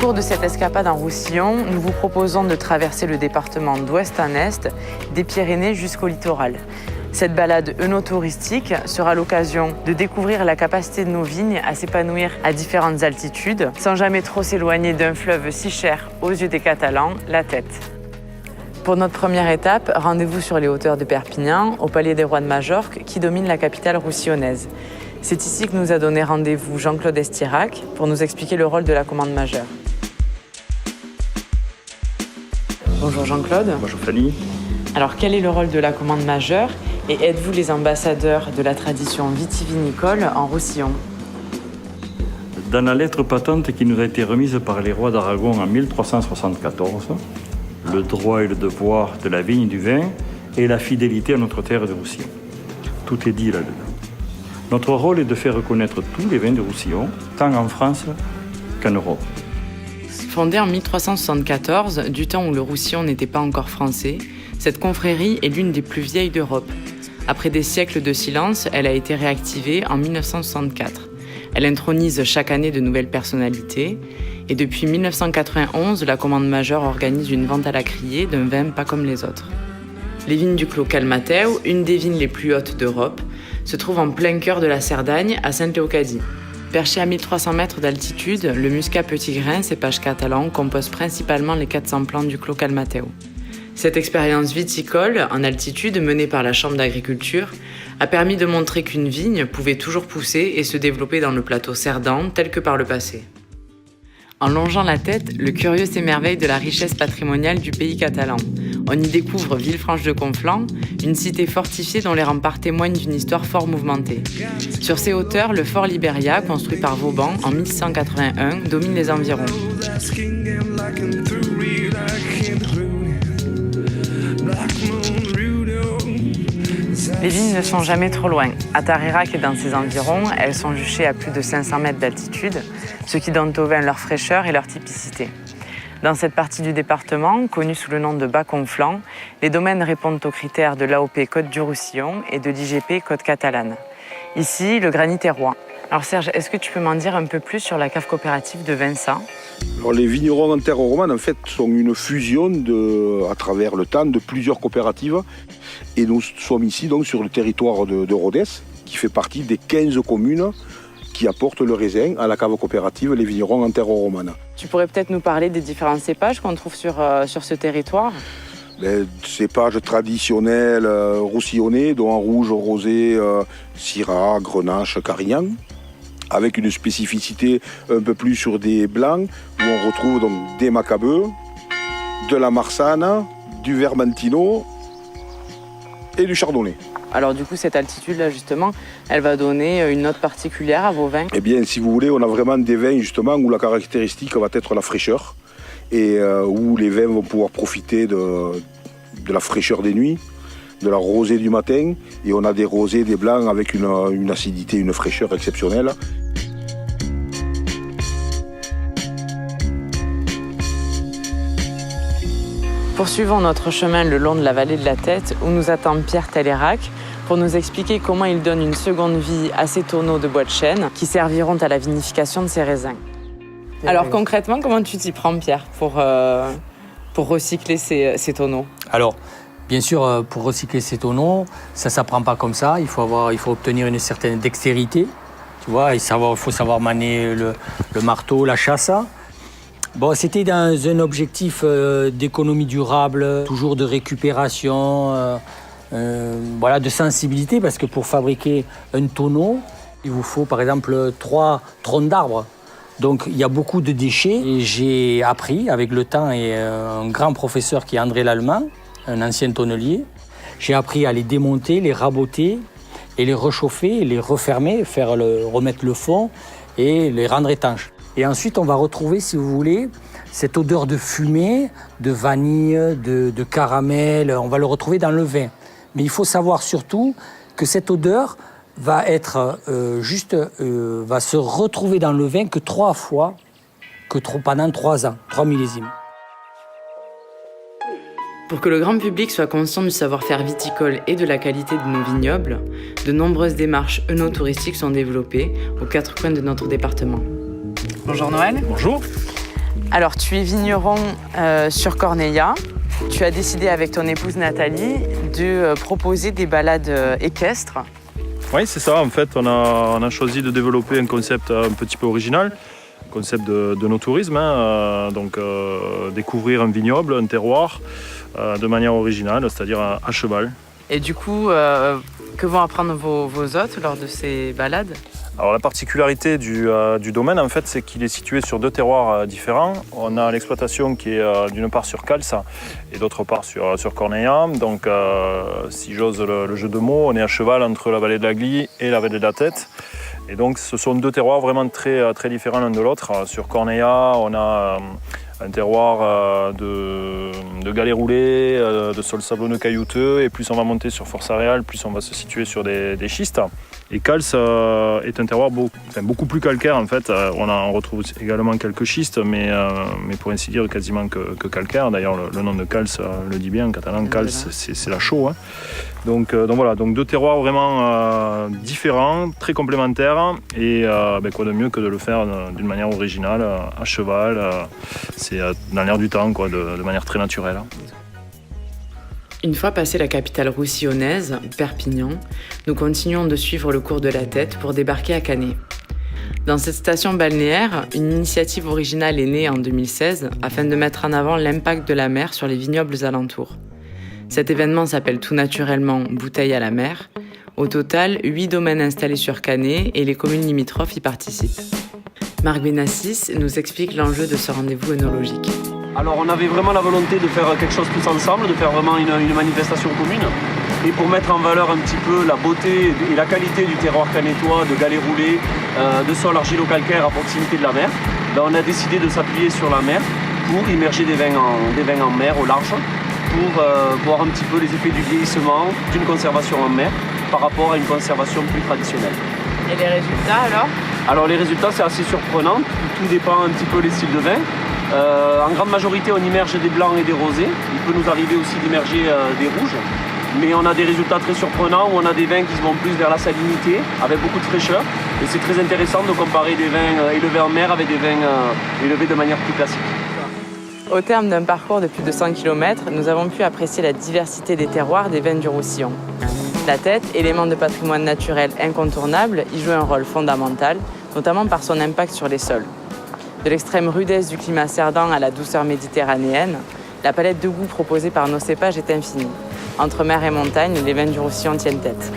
cours de cette escapade en Roussillon, nous vous proposons de traverser le département d'ouest en est, des Pyrénées jusqu'au littoral. Cette balade œnotouristique sera l'occasion de découvrir la capacité de nos vignes à s'épanouir à différentes altitudes, sans jamais trop s'éloigner d'un fleuve si cher aux yeux des Catalans, la Tête. Pour notre première étape, rendez-vous sur les hauteurs de Perpignan, au Palais des Rois de Majorque, qui domine la capitale roussillonnaise. C'est ici que nous a donné rendez-vous Jean-Claude Estirac pour nous expliquer le rôle de la commande majeure. Bonjour Jean-Claude. Bonjour Fanny. Alors quel est le rôle de la commande majeure et êtes-vous les ambassadeurs de la tradition vitivinicole en Roussillon? Dans la lettre patente qui nous a été remise par les rois d'Aragon en 1374, le droit et le devoir de la vigne et du vin et la fidélité à notre terre de Roussillon. Tout est dit là-dedans. Notre rôle est de faire reconnaître tous les vins de Roussillon, tant en France qu'en Europe. Fondée en 1374, du temps où le Roussillon n'était pas encore français, cette confrérie est l'une des plus vieilles d'Europe. Après des siècles de silence, elle a été réactivée en 1964. Elle intronise chaque année de nouvelles personnalités. Et depuis 1991, la commande majeure organise une vente à la criée d'un vin pas comme les autres. Les vignes du Clos Calmateu, une des vignes les plus hautes d'Europe, se trouvent en plein cœur de la Cerdagne, à Saint-Léocadie. Perché à 1300 mètres d'altitude, le muscat petit grain, cépage catalan, compose principalement les 400 plants du Clos Calmateu. Cette expérience viticole, en altitude, menée par la Chambre d'agriculture, a permis de montrer qu'une vigne pouvait toujours pousser et se développer dans le plateau cerdan, tel que par le passé. En longeant la tête, le curieux s'émerveille de la richesse patrimoniale du pays catalan. On y découvre Villefranche-de-Conflans, une cité fortifiée dont les remparts témoignent d'une histoire fort mouvementée. Sur ses hauteurs, le fort Liberia, construit par Vauban en 1181, domine les environs. Les vignes ne sont jamais trop loin. À Tarerac et dans ses environs, elles sont juchées à plus de 500 mètres d'altitude, ce qui donne au vin leur fraîcheur et leur typicité. Dans cette partie du département, connue sous le nom de Bas-Conflans, les domaines répondent aux critères de l'AOP Côte du Roussillon et de l'IGP Côte Catalane. Ici, le granit est roi. Alors Serge, est-ce que tu peux m'en dire un peu plus sur la cave coopérative de Vincent? Alors, les vignerons en terre romane, en fait, sont une fusion à travers le temps de plusieurs coopératives. Et nous sommes ici donc, sur le territoire de Rodez, qui fait partie des 15 communes qui apportent le raisin à la cave coopérative Les Vignerons en terre romane. Tu pourrais peut-être nous parler des différents cépages qu'on trouve sur ce territoire? Cépages traditionnels roussillonnais, dont en rouge, rosé, syrah, grenache, carignan, avec une spécificité un peu plus sur des blancs, où on retrouve donc des macabeux, de la marsane, du vermentino et du chardonnay. Alors du coup, cette altitude-là, justement, elle va donner une note particulière à vos vins? Eh bien, si vous voulez, on a vraiment des vins, justement, où la caractéristique va être la fraîcheur, et où les vins vont pouvoir profiter de la fraîcheur des nuits, de la rosée du matin, et on a des rosés, des blancs avec une acidité, une fraîcheur exceptionnelle. Poursuivons notre chemin le long de la vallée de la Tête, où nous attend Pierre Taleyrac pour nous expliquer comment il donne une seconde vie à ces tonneaux de bois de chêne qui serviront à la vinification de ses raisins. Alors concrètement, comment tu t'y prends, Pierre, pour recycler ces tonneaux? Alors, bien sûr, pour recycler ces tonneaux, ça ne s'apprend pas comme ça. Il faut obtenir une certaine dextérité, tu vois. Il faut savoir manier le marteau, la chasse. Bon, c'était dans un objectif d'économie durable, toujours de récupération, de sensibilité, parce que pour fabriquer un tonneau, il vous faut par exemple 3 troncs d'arbres. Donc il y a beaucoup de déchets et j'ai appris avec le temps et un grand professeur qui est André Lallemand, un ancien tonnelier, j'ai appris à les démonter, les raboter et les réchauffer, les refermer, remettre le fond et les rendre étanches. Et ensuite, on va retrouver, si vous voulez, cette odeur de fumée, de vanille, de caramel. On va le retrouver dans le vin. Mais il faut savoir surtout que cette odeur va se retrouver dans le vin que 3 fois, pendant 3 ans, 3 millésimes. Pour que le grand public soit conscient du savoir-faire viticole et de la qualité de nos vignobles, de nombreuses démarches œnotouristiques sont développées aux 4 coins de notre département. Bonjour Noël. Bonjour. Alors, tu es vigneron sur Corneilla. Tu as décidé avec ton épouse Nathalie de proposer des balades équestres. Oui, c'est ça. En fait, on a choisi de développer un concept un petit peu original, un concept de nos tourismes. Donc, découvrir un vignoble, un terroir, de manière originale, c'est-à-dire à cheval. Et du coup, que vont apprendre vos hôtes lors de ces balades ? Alors la particularité du domaine, en fait, c'est qu'il est situé sur 2 terroirs différents. On a l'exploitation qui est d'une part sur Cals et d'autre part sur Corneilla. Donc, si j'ose le jeu de mots, on est à cheval entre la vallée de la Glie et la vallée de la Tête. Et donc, ce sont 2 terroirs vraiment très, très différents l'un de l'autre. Sur Corneilla, on a un terroir de galets roulés, de sol sablonneux caillouteux. Et plus on va monter sur Force Aréal, plus on va se situer sur des schistes. Et Cals est un terroir beaucoup plus calcaire en fait. On retrouve également quelques schistes, mais pour ainsi dire quasiment que calcaire. D'ailleurs, le nom de Cals le dit bien en catalan. Cals, c'est la chaux. Hein. Donc voilà, 2 terroirs vraiment différents, très complémentaires. Et quoi de mieux que de le faire d'une manière originale, à cheval. C'est dans l'air du temps, quoi, de manière très naturelle. Une fois passé la capitale roussillonnaise, Perpignan, nous continuons de suivre le cours de la Tête pour débarquer à Canet. Dans cette station balnéaire, une initiative originale est née en 2016 afin de mettre en avant l'impact de la mer sur les vignobles alentours. Cet événement s'appelle tout naturellement Bouteille à la mer. Au total, 8 domaines installés sur Canet et les communes limitrophes y participent. Marc Benassis nous explique l'enjeu de ce rendez-vous œnologique. Alors on avait vraiment la volonté de faire quelque chose tous ensemble, de faire vraiment une manifestation commune. Et pour mettre en valeur un petit peu la beauté et la qualité du terroir canétois, de galets roulés, de sol argilo-calcaire à proximité de la mer, on a décidé de s'appuyer sur la mer pour immerger des vins en mer au large, pour voir un petit peu les effets du vieillissement d'une conservation en mer par rapport à une conservation plus traditionnelle. Et les résultats alors les résultats c'est assez surprenant, tout dépend un petit peu des styles de vin. En grande majorité on immerge des blancs et des rosés, il peut nous arriver aussi d'immerger des rouges, mais on a des résultats très surprenants où on a des vins qui vont plus vers la salinité, avec beaucoup de fraîcheur, et c'est très intéressant de comparer des vins élevés en mer avec des vins élevés de manière plus classique. Au terme d'un parcours de plus de 100 km, nous avons pu apprécier la diversité des terroirs des vins du Roussillon. La Tête, élément de patrimoine naturel incontournable, y joue un rôle fondamental, notamment par son impact sur les sols. De l'extrême rudesse du climat cerdant à la douceur méditerranéenne, la palette de goûts proposée par nos cépages est infinie. Entre mer et montagne, les vins du Roussillon tiennent tête.